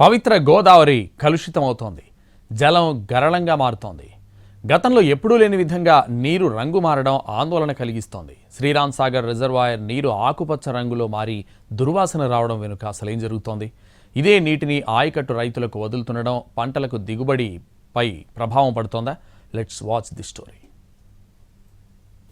పవిత్ర గోదావరి కలుషితమవుతోంది. జలం గరళంగా మారుతోంది. గతంలో ఎప్పుడూ లేని విధంగా నీరు రంగు మారడం ఆందోళన కలిగిస్తోంది. శ్రీరామ్ సాగర్ రిజర్వాయర్ నీరు ఆకుపచ్చ రంగులో మారి దుర్వాసన రావడం వెనుక అసలేం జరుగుతోంది? ఇదే నీటిని ఆయకట్టు రైతులకు వదులుతుండడం పంటలకు దిగుబడిపై ప్రభావం పడుతోందా? Let's watch the story.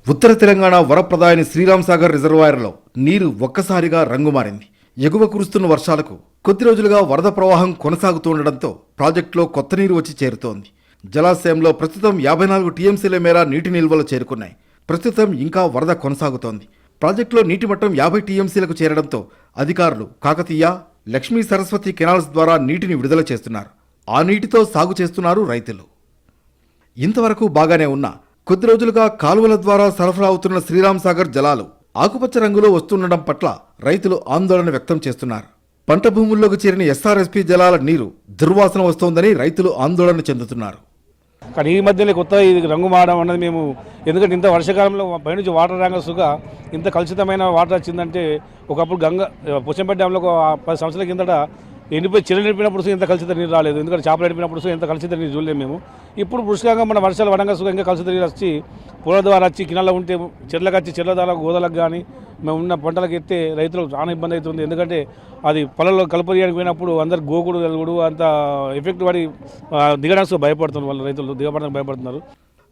ఉత్తర తెలంగాణ వరప్రదాయని శ్రీరామ్ సాగర్ రిజర్వాయర్లో నీరు ఒక్కసారిగా రంగు మారింది. ఎగువ కురుస్తున్న వర్షాలకు కొద్ది రోజులుగా వరద ప్రవాహం కొనసాగుతుండటంతో ప్రాజెక్టులో కొత్త నీరు వచ్చి చేరుతోంది. జలాశయంలో ప్రస్తుతం 54 టీఎంసీల మేర నీటి నిల్వలు చేరుకున్నాయి. ప్రస్తుతం ఇంకా వరద కొనసాగుతోంది. ప్రాజెక్టులో నీటి మట్టం 50 టీఎంసీలకు చేరడంతో అధికారులు కాకతీయ, లక్ష్మీ సరస్వతి కెనాల్స్ ద్వారా నీటిని విడుదల చేస్తున్నారు. ఆ నీటితో సాగు చేస్తున్నారు రైతులు. ఇంతవరకు బాగానే ఉన్నా కొద్ది రోజులుగా కాలువల ద్వారా సరఫరా అవుతున్న శ్రీరామ్ సాగర్ జలాలు ఆకుపచ్చ రంగులో వస్తుండడం పట్ల రైతులు ఆందోళన వ్యక్తం చేస్తున్నారు. పంట భూముల్లోకి చేరిన ఎస్ఆర్ఎస్పీ జలాల నీరు దుర్వాసన వస్తోందని రైతులు ఆందోళన చెందుతున్నారు. కానీ ఈ మధ్యలో కొత్త ఇది రంగు మారడం అన్నది మేము ఎందుకంటే ఇంత వర్షాకాలంలో పైనుంచి వాటర్ రాంగసుగా ఇంత కలుషితమైన వాటర్ వచ్చిందంటే ఒకప్పుడు పోచంపేట డ్యాంలో 10 సంవత్సరాల కిందట ఎండిపోయి చెరువులు నింపినప్పుడు ఇంత కలుషిత నీరు రాలేదు. ఎందుకంటే చేపలు ఎండిపోయినప్పుడు ఇంత కలుషిత నీరు చూడలేము మేము. ఇప్పుడు పుష్కలంగా మన వర్షాలు వడంగా ఇంకా కలుషిత నీరు వచ్చి పూల ద్వారా వచ్చి కినాల్లో ఉంటే చెర్లకు వచ్చి చెర్ల ద్వారా గోదలకు కానీ మేము ఉన్న పంటలకు ఎత్తే రైతులకు చాలా ఇబ్బంది అవుతుంది. ఎందుకంటే అది పొలంలో కలుపదీయడానికి పోయినప్పుడు అందరు గోకుడు కలుగుడు అంత ఎఫెక్ట్ పడి దిగడానికి భయపడుతున్నారు. వాళ్ళు రైతులు దిగబడడానికి భయపడుతున్నారు.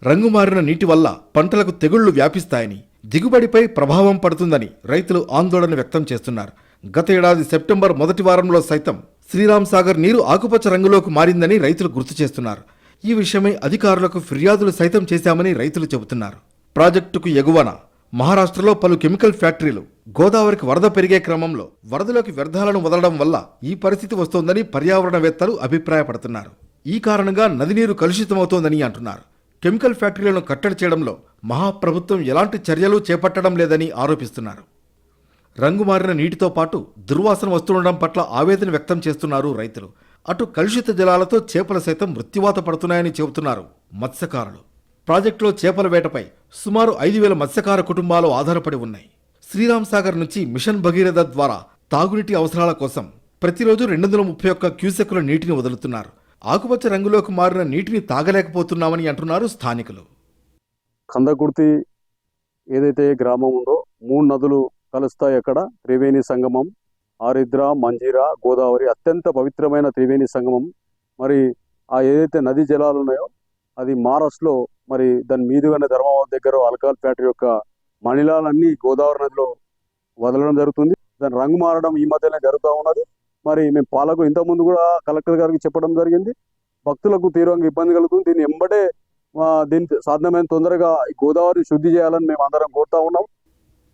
రంగు మారిన నీటి వల్ల పంటలకు తెగుళ్లు వ్యాపిస్తాయని, దిగుబడిపై ప్రభావం పడుతుందని రైతులు ఆందోళన వ్యక్తం చేస్తున్నారు. గత ఏడాది సెప్టెంబర్ మొదటి వారంలో సైతం శ్రీరామ్ సాగర్ నీరు ఆకుపచ్చ రంగులోకి మారిందని రైతులు గుర్తు చేస్తున్నారు. ఈ విషయమై అధికారులకు ఫిర్యాదులు సైతం చేశామని రైతులు చెబుతున్నారు. ప్రాజెక్టుకు ఎగువన మహారాష్ట్రలో పలు కెమికల్ ఫ్యాక్టరీలు గోదావరికి వరద పెరిగే క్రమంలో వరదలోకి వ్యర్థాలను వదలడం వల్ల ఈ పరిస్థితి వస్తోందని పర్యావరణవేత్తలు అభిప్రాయపడుతున్నారు. ఈ కారణంగా నది నీరు కలుషితమవుతోందని అంటున్నారు. కెమికల్ ఫ్యాక్టరీలను కట్టడి చేయడంలో మహాప్రభుత్వం ఎలాంటి చర్యలు చేపట్టడం లేదని ఆరోపిస్తున్నారు. రంగు మారిన నీటితో పాటు దుర్వాసన వస్తుండడం పట్ల ఆవేదన వ్యక్తం చేస్తున్నారు రైతులు. అటు కలుషిత జలాలతో చేపలు సైతం మృత్యువాత పడుతున్నాయని చెబుతున్నారు మత్స్యకారులు. ప్రాజెక్టులో చేపల వేటపై సుమారు 5,000 మత్స్యకార కుటుంబాలు ఆధారపడి ఉన్నాయి. శ్రీరామ్ సాగర్ నుంచి మిషన్ భగీరథ ద్వారా తాగునీటి అవసరాల కోసం ప్రతిరోజు 231 క్యూసెక్కుల నీటిని వదులుతున్నారు. ఆకుపచ్చ రంగులోకి మారిన నీటిని తాగలేకపోతున్నామని అంటున్నారు స్థానికులు. కందకుర్తి ఏదైతే గ్రామం ఉందో 3 నదులు కలుస్తాయి. అక్కడ త్రివేణి సంగమం, ఆరిద్ర, మంజీరా, గోదావరి అత్యంత పవిత్రమైన త్రివేణి సంగమం. మరి ఆ ఏదైతే నదీ జలాలు ఉన్నాయో అది మహారాష్ట్రలో మరి దాని మీదుగానే ధర్మాబాద్ దగ్గర ఆల్కహాల్ ఫ్యాక్టరీ యొక్క మణిలాలన్నీ గోదావరి నదిలో వదలడం జరుగుతుంది. దాని రంగు మారడం ఈ మధ్యనే జరుగుతూ ఉన్నది. మరి మేము పాలకు ఇంతకుముందు కూడా కలెక్టర్ గారికి చెప్పడం జరిగింది. భక్తులకు తీవ్రంగా ఇబ్బంది కలుగుతుంది. దీన్ని ఎంబడే దీన్ని సాధ్యమైన తొందరగా గోదావరి శుద్ధి చేయాలని మేము అందరం కోరుతా ఉన్నాం.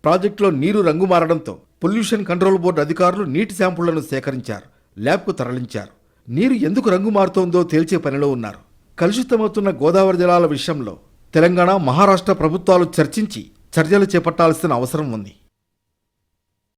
ప్రాజెక్టులో నీరు రంగు మారడంతో పొల్యూషన్ కంట్రోల్ బోర్డు అధికారులు నీటి శాంపుళ్లను సేకరించారు, ల్యాబ్కు తరలించారు. నీరు ఎందుకు రంగు మారుతోందో తేల్చే పనిలో ఉన్నారు. కలుషితమవుతున్న గోదావరి జలాల విషయంలో తెలంగాణ, మహారాష్ట్ర ప్రభుత్వాలు చర్చించి చర్యలు చేపట్టాల్సిన అవసరం ఉంది.